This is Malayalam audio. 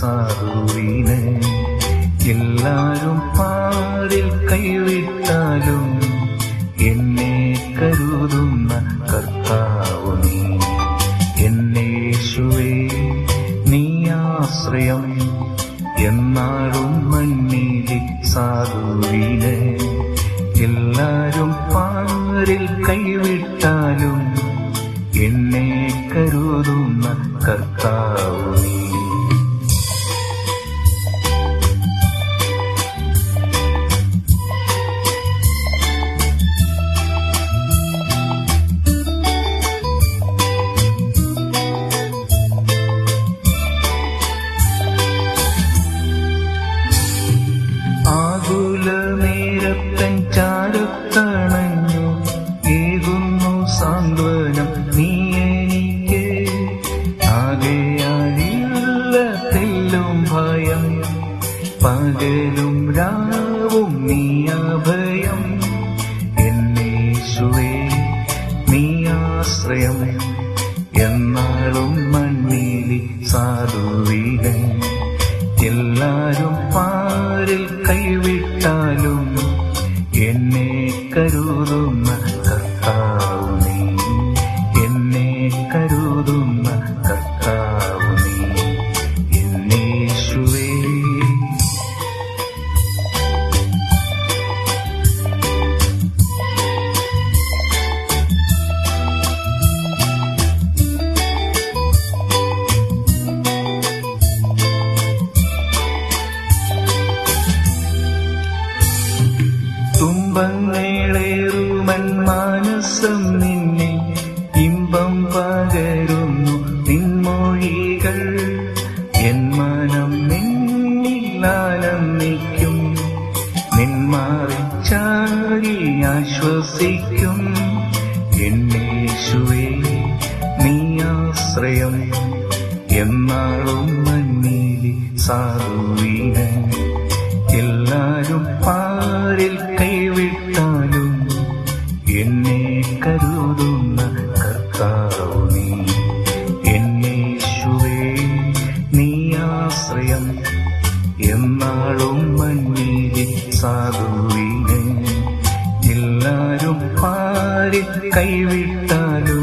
സാധുവിന്. എല്ലാരും പാരിൽ കൈവിട്ടാലും എന്നെ കരുതുന്ന കർത്താവു നീ. എന്നേശുവേ നീ ആശ്രയം, എന്നാളും മണ്ണിലെ സാധുവിന്. എല്ലാരും പാരിൽ കൈവിട്ടാലും എന്നെ കരുതുന്ന കർത്താവു നീ. ആകുലനേരത്തൻ ചാരത്തണഞ്ഞു ഏകുന്നു സാന്ത്വനം നീ എനിക്ക്. ആകെയാളില്ല തെല്ലും ഭയം, പകലും രാവും നീ അഭയം. എന്നേശുവേ നീ ആശ്രയം, എന്നാളും മണ്ണിലെ സാധുവിന്. എല്ലാരും പാരിൽ കൈവിട്ടാലും എന്നെ കരുതുന്ന കർത്താവു നീ. എന്നെ കരുതുന്ന കർത്താവു നീ. എന്നേശുവേ തുമ്പങ്ങളേറുമൻ മാനസം നിന്നെ ഇമ്പം പകരുന്നു നിൻമൊഴികൾ. എൻ മനം നിന്നിലാനന്ദിക്കും, നിന്മാറിച്ചാടി ആശ്വസിക്കും. എന്നേശുവേ നീ ആശ്രയം, എന്നാളും മണ്ണിലെ സാധുവിന്. എല്ലാരും പാരിൽ കൈവിട്ടാലും എന്നെ കരുതുന്ന കർത്താവു നീ. എന്നേശുവേ നീ ആശ്രയം, എന്നാളും മണ്ണിലെ സാധുവിന്. എല്ലാരും പാരിൽ കൈവിട്ടാലും